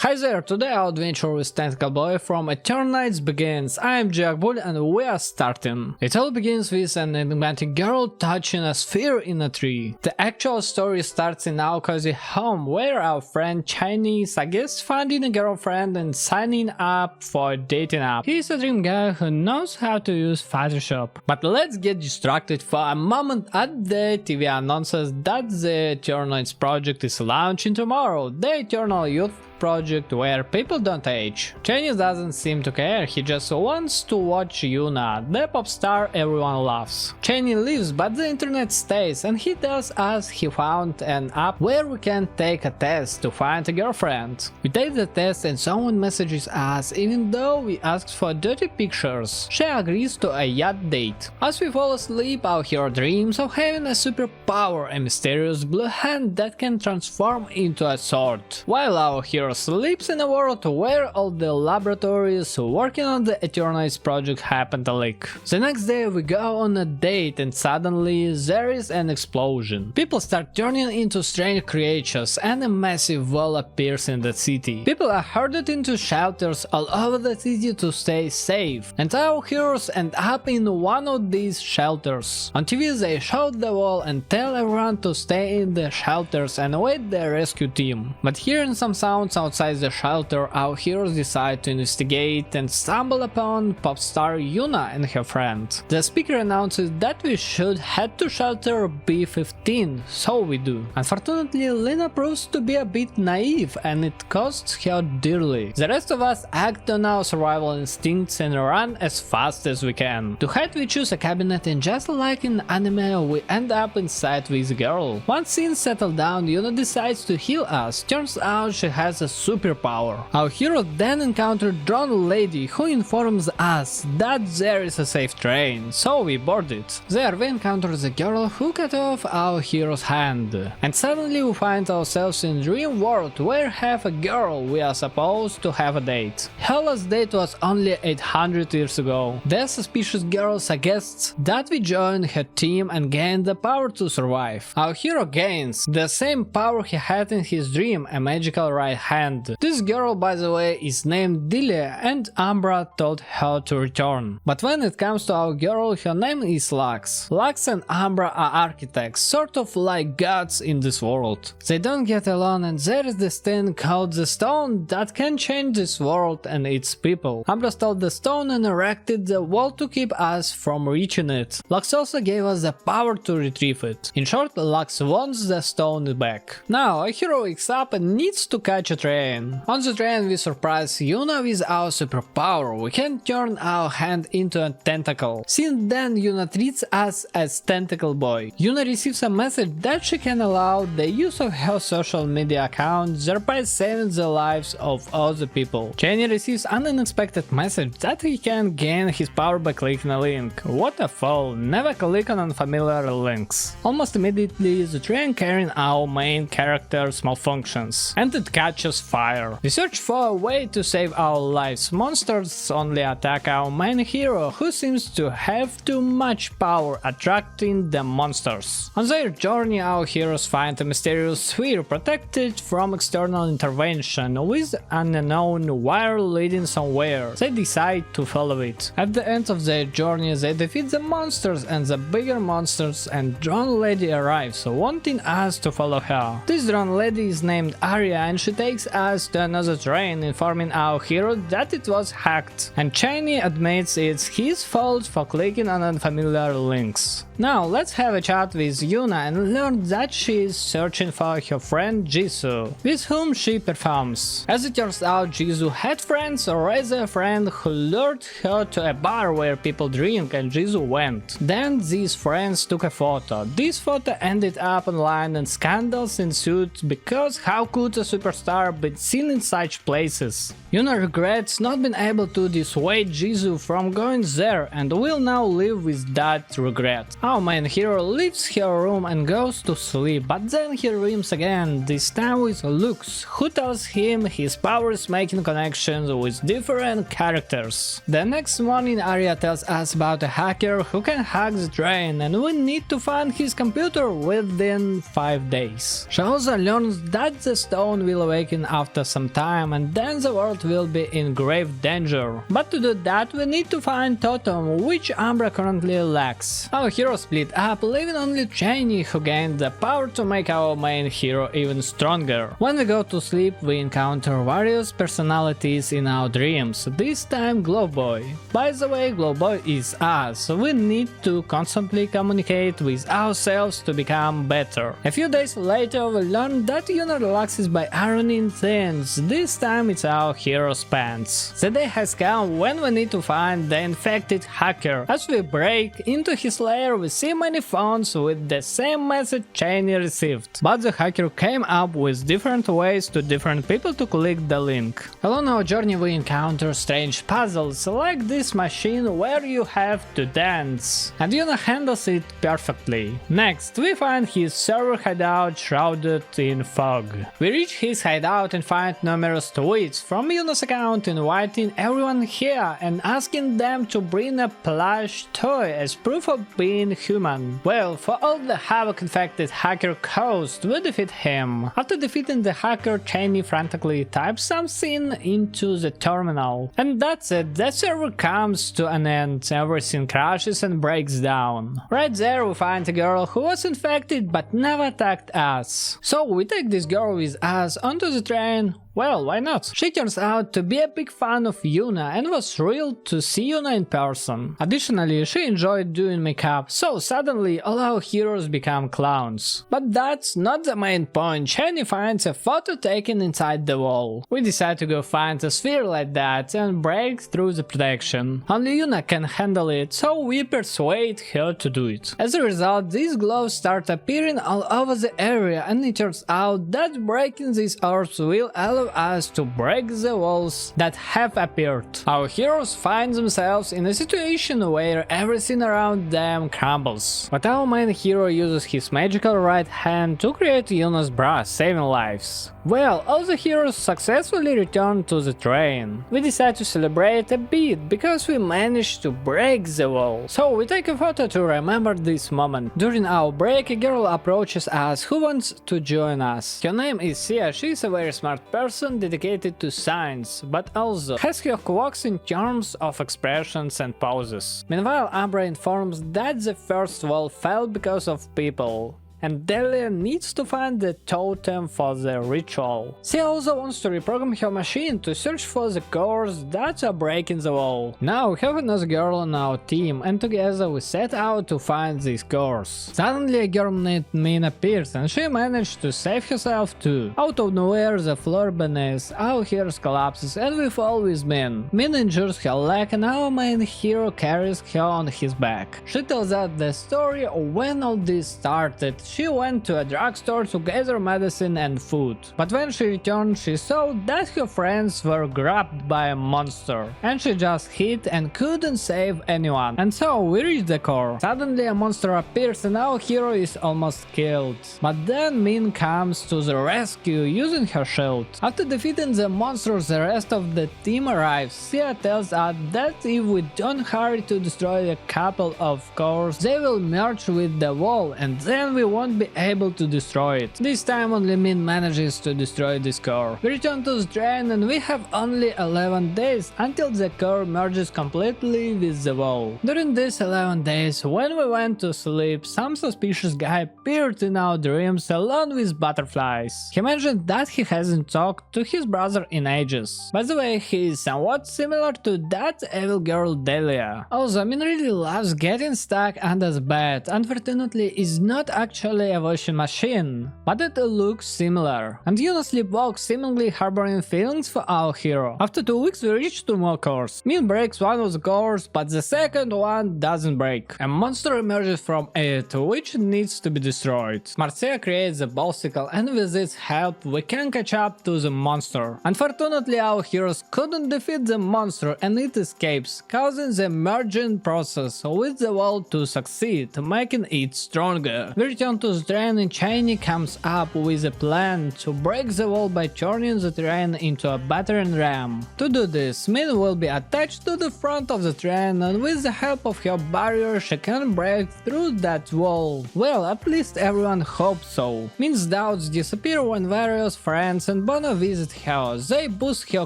Hi there, today our adventure with Tentacle Boy from Eternights begins. I am GiockBul and we are starting. It all begins with an enigmatic girl touching a sphere in a tree. The actual story starts in our cozy home where our friend Chani suggests finding a girlfriend and signing up for a dating app. He is a dream guy who knows how to use Photoshop. But let's get distracted for a moment at the TV announces that the Eternights project is launching tomorrow. The Eternal Youth project where people don't age. Chani doesn't seem to care, he just wants to watch Yuna, the pop star everyone loves. Chani leaves but the internet stays and he tells us he found an app where we can take a test to find a girlfriend. We take the test and someone messages us even though we asked for dirty pictures. She agrees to a yacht date. As we fall asleep, our hero dreams of having a superpower, a mysterious blue hand that can transform into a sword. While our hero sleeps in a world where all the laboratories working on the Eternights project happen to leak. The next day we go on a date and suddenly there is an explosion. People start turning into strange creatures and a massive wall appears in the city. People are herded into shelters all over the city to stay safe, and our heroes end up in one of these shelters. On TV they show the wall and tell everyone to stay in the shelters and await the rescue team. But hearing some sounds outside the shelter, our heroes decide to investigate and stumble upon pop star Yuna and her friend. The speaker announces that we should head to shelter B15, so we do. Unfortunately, Lena proves to be a bit naive and it costs her dearly. The rest of us act on our survival instincts and run as fast as we can. To hide we choose a cabinet and just like in anime we end up inside with a girl. Once scenes settle down, Yuna decides to heal us. Turns out she has a superpower. Our hero then encounters Drone Lady who informs us that there is a safe train, so we board it. There we encounter the girl who cut off our hero's hand. And suddenly we find ourselves in a dream world where half a girl we are supposed to have a date. Her last date was only 800 years ago. The suspicious girl suggests that we join her team and gain the power to survive. Our hero gains the same power he had in his dream, a magical right hand. This girl, by the way, is named Delia and Umbra told her to return. But when it comes to our girl, her name is Lux. Lux and Umbra are architects, sort of like gods in this world. They don't get along and there is this thing called the stone that can change this world and its people. Umbra stole the stone and erected the wall to keep us from reaching it. Lux also gave us the power to retrieve it. In short, Lux wants the stone back. Now, our hero wakes up and needs to catch a train. On the train we surprise Yuna with our superpower. We can turn our hand into a tentacle. Since then Yuna treats us as Tentacle Boy. Yuna receives a message that she can allow the use of her social media account, thereby saving the lives of other people. Chani receives an unexpected message that he can gain his power by clicking a link. What a fool, never click on unfamiliar links. Almost immediately the train carrying our main character's malfunctions and it catches fire. We search for a way to save our lives. Monsters only attack our main hero, who seems to have too much power, attracting the monsters. On their journey, our heroes find a mysterious sphere protected from external intervention with an unknown wire leading somewhere. They decide to follow it. At the end of their journey, they defeat the monsters and the bigger monsters, and Drone Lady arrives, wanting us to follow her. This Drone Lady is named Arya and she takes us to another train, informing our hero that it was hacked, and Chani admits it's his fault for clicking on unfamiliar links. Now let's have a chat with Yuna and learn that she is searching for her friend Jisoo, with whom she performs. As it turns out, Jisoo had friends, or rather a friend who lured her to a bar where people drink and Jisoo went. Then these friends took a photo. This photo ended up online and scandals ensued because how could a superstar be seen in such places? Yuna regrets not being able to dissuade Jisoo from going there and will now live with that regret. Our main hero leaves her room and goes to sleep, but then he dreams again, this time with Lux, who tells him his power is making connections with different characters. The next morning Arya tells us about a hacker who can hack the train and we need to find his computer within 5 days. She also learns that the stone will awaken again after some time, and then the world will be in grave danger. But to do that we need to find totem, which Umbra currently lacks. Our hero split up, leaving only Chani, who gained the power to make our main hero even stronger. When we go to sleep we encounter various personalities in our dreams, this time GiockBul. By the way, GiockBul is us, we need to constantly communicate with ourselves to become better. A few days later we learn that Yuna relaxes by ironing things, this time it's our hero's pants. The day has come when we need to find the infected hacker. As we break into his lair we see many phones with the same message Chani received, but the hacker came up with different ways to different people to click the link. Along our journey we encounter strange puzzles like this machine where you have to dance, and Yuna handles it perfectly. Next we find his server hideout shrouded in fog. We reach his hideout and find numerous tweets from Yuna's account inviting everyone here and asking them to bring a plush toy as proof of being human. Well, for all the havoc infected hacker caused, we defeat him. After defeating the hacker, Chani frantically types something into the terminal. And that's it, the server comes to an end, everything crashes and breaks down. Right there we find a girl who was infected but never attacked us. So we take this girl with us onto the train. Well, why not? She turns out to be a big fan of Yuna and was thrilled to see Yuna in person. Additionally, she enjoyed doing makeup, so suddenly all our heroes become clowns. But that's not the main point. Chani finds a photo taken inside the wall. We decide to go find a sphere like that and break through the protection. Only Yuna can handle it, so we persuade her to do it. As a result, these glows start appearing all over the area, and it turns out that breaking these orbs will allow us to break the walls that have appeared. Our heroes find themselves in a situation where everything around them crumbles. But our main hero uses his magical right hand to create Yuna's bra, saving lives. Well, all the heroes successfully return to the train. We decide to celebrate a bit because we managed to break the wall. So we take a photo to remember this moment. During our break, a girl approaches us who wants to join us. Her name is Sia, she is a very smart person dedicated to science, but also has her quirks in terms of expressions and poses. Meanwhile, Umbra informs that the first wall fell because of people, and Delia needs to find the totem for the ritual. She also wants to reprogram her machine to search for the cores that are breaking the wall. Now we have another girl on our team, and together we set out to find these cores. Suddenly a girl named Min appears, and she managed to save herself too. Out of nowhere, the floor beneath our heroes collapses and we fall with Min. Min injures her leg and our main hero carries her on his back. She tells us the story of when all this started. She went to a drugstore to gather medicine and food, but when she returned she saw that her friends were grabbed by a monster, and she just hid and couldn't save anyone. And so we reach the core. Suddenly a monster appears and our hero is almost killed, but then Min comes to the rescue using her shield. After defeating the monster, the rest of the team arrives. Sia tells us that if we don't hurry to destroy a couple of cores, they will merge with the wall and then we won't be able to destroy it. This time only Min manages to destroy this core. We return to the train and we have only 11 days until the core merges completely with the wall. During these 11 days, when we went to sleep, some suspicious guy appeared in our dreams along with butterflies. He mentioned that he hasn't talked to his brother in ages. By the way, he is somewhat similar to that evil girl Delia. Also, Min really loves getting stuck under the bed. Unfortunately, it's not actually a washing machine, but it looks similar. And Yuna sleepwalks, seemingly harboring feelings for our hero. After 2 weeks we reach 2 more cores. Min breaks one of the cores, but the second one doesn't break. A monster emerges from it, which needs to be destroyed. Marcia creates a bicycle, and with its help we can catch up to the monster. Unfortunately, our heroes couldn't defeat the monster and it escapes, causing the merging process with the wall to succeed, making it stronger. We return return to the train and Chani comes up with a plan to break the wall by turning the train into a battering ram. To do this, Min will be attached to the front of the train and with the help of her barrier she can break through that wall. Well, at least everyone hopes so. Min's doubts disappear when various friends and Bono visit her, they boost her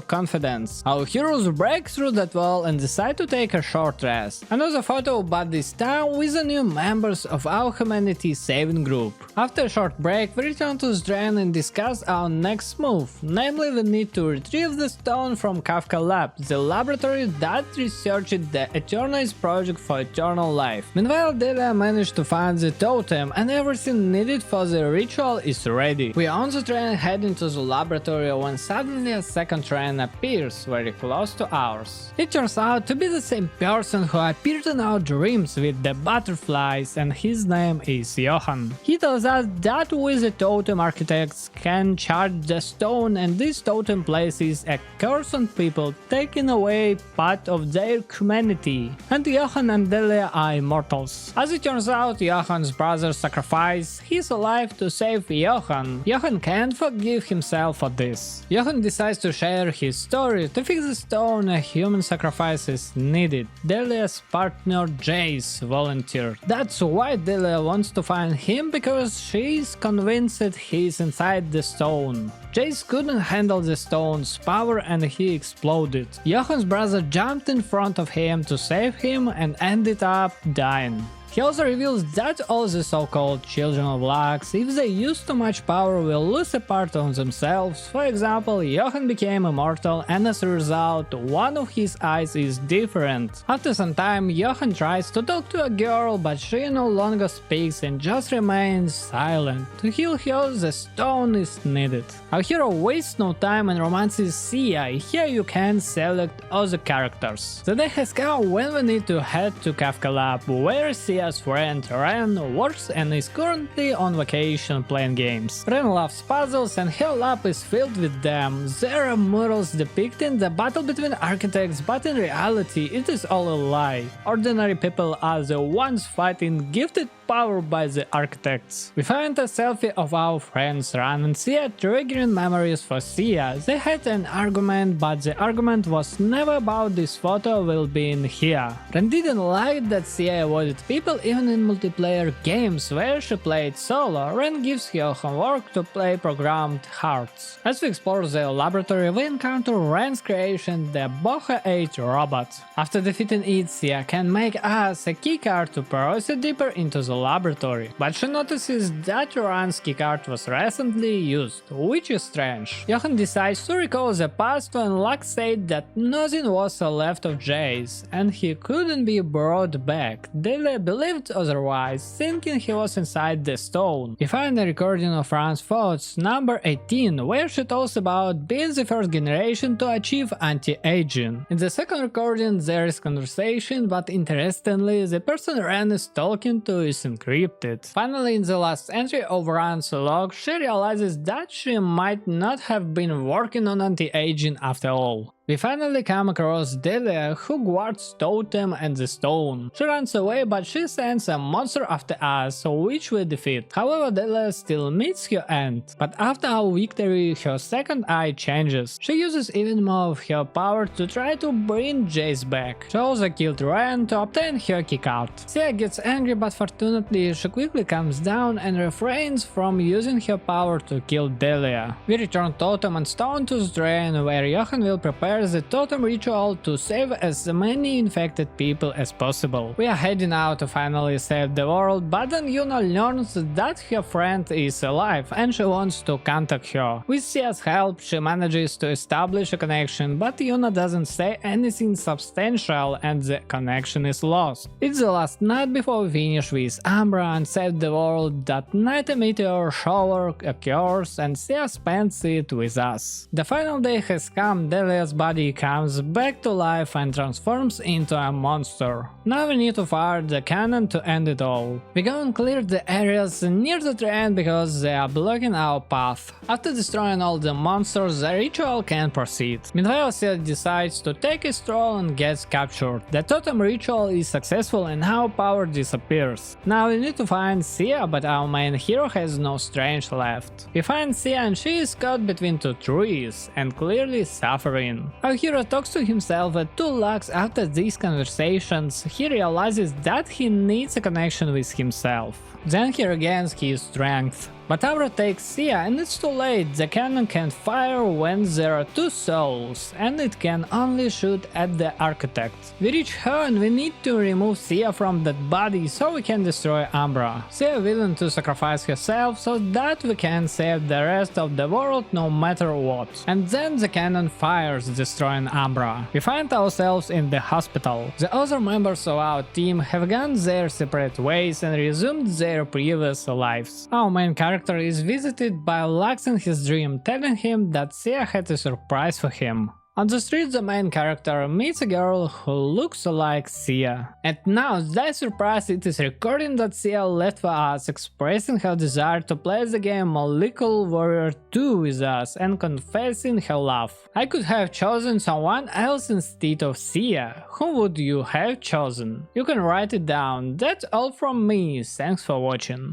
confidence. Our heroes break through that wall and decide to take a short rest. Another photo, but this time with the new members of our humanity saving group. After a short break, we return to the train and discuss our next move, namely we need to retrieve the stone from Kafka Lab, the laboratory that researched the Eternights project for eternal life. Meanwhile, Delia managed to find the totem and everything needed for the ritual is ready. We are on the train heading to the laboratory when suddenly a second train appears very close to ours. It turns out to be the same person who appeared in our dreams with the butterflies, and his name is Johan. He tells us that with the totem architects can charge the stone and this totem places a curse on people, taking away part of their humanity. And Johan and Delia are immortals. As it turns out, Johan's brother sacrificed his life to save Johan. Johan can't forgive himself for this. Johan decides to share his story. To fix the stone, a human sacrifice is needed. Delia's partner Jace volunteered. That's why Delia wants to find him, because she is convinced he's inside the stone. Jace couldn't handle the stone's power and he exploded. Johan's brother jumped in front of him to save him and ended up dying. He also reveals that all the so-called children of Lux, if they use too much power, will lose a part of themselves. For example, Johan became immortal and as a result, one of his eyes is different. After some time, Johan tries to talk to a girl, but she no longer speaks and just remains silent. To heal her, the stone is needed. Our hero wastes no time and romances Sia. Here you can select other characters. The day has come when we need to head to Kafka Lab, where Sia's friend Ren works and is currently on vacation playing games. Ren loves puzzles and her lab is filled with them. There are murals depicting the battle between architects, but in reality it is all a lie. Ordinary people are the ones fighting, gifted power by the architects. We find a selfie of our friends Ren and Sia, triggering memories for Sia. They had an argument, but the argument was never about this photo will be in here. Ren didn't like that Sia avoided people even in multiplayer games where she played solo. Ren gives her homework to play programmed hearts. As we explore the laboratory, we encounter Ren's creation, the Boha 8 robot. After defeating it, Sia can make us a keycard to proceed deeper into the laboratory, but she notices that Ren's keycard was recently used, which is strange. Johan decides to recall the past when Lux said that nothing was left of Jace and he couldn't be brought back. Delia believed otherwise, thinking he was inside the stone. We find a recording of Ren's thoughts, number 18, where she talks about being the first generation to achieve anti-aging. In the second recording there is conversation, but interestingly, the person Ren is talking to is encrypted. Finally, in the last entry of Ren's log, she realizes that she might not have been working on anti-aging after all. We finally come across Delia, who guards Totem and the stone. She runs away, but she sends a monster after us, which we defeat. However, Delia still meets her end. But after our victory, her second eye changes. She uses even more of her power to try to bring Jace back. She also killed Ren to obtain her keycard. Sia gets angry, but fortunately she quickly calms down and refrains from using her power to kill Delia. We return Totem and Stone to the train, where Johan will prepare the totem ritual to save as many infected people as possible. We are heading out to finally save the world, but then Yuna learns that her friend is alive and she wants to contact her. With Sia's help, she manages to establish a connection, but Yuna doesn't say anything substantial and the connection is lost. It's the last night before we finish with Umbra and save the world. That night a meteor shower occurs and Sia spends it with us. The final day has come. Delia's body body comes back to life and transforms into a monster. Now we need to fire the cannon to end it all. We go and clear the areas near the train because they are blocking our path. After destroying all the monsters, the ritual can proceed. Meanwhile, Sia decides to take a stroll and gets captured. The totem ritual is successful and our power disappears. Now we need to find Sia, but our main hero has no strength left. We find Sia and she is caught between two trees and clearly suffering. Our hero talks to himself at 2 Lux. After these conversations, he realizes that he needs a connection with himself. Then he regains his strength. But Umbra takes Sia and it's too late. The cannon can't fire when there are 2 souls and it can only shoot at the architect. We reach her and we need to remove Sia from that body so we can destroy Umbra. Sia willing to sacrifice herself so that we can save the rest of the world no matter what. And then the cannon fires, destroying Umbra. We find ourselves in the hospital. The other members of our team have gone their separate ways and resumed their previous lives. Our main character is visited by Lux in his dream, telling him that Sia had a surprise for him. On the street, the main character meets a girl who looks like Sia. And now, that surprise, it is recording that Sia left for us, expressing her desire to play the game Molecule Warrior 2 with us and confessing her love. I could have chosen someone else instead of Sia. Who would you have chosen? You can write it down. That's all from me, thanks for watching.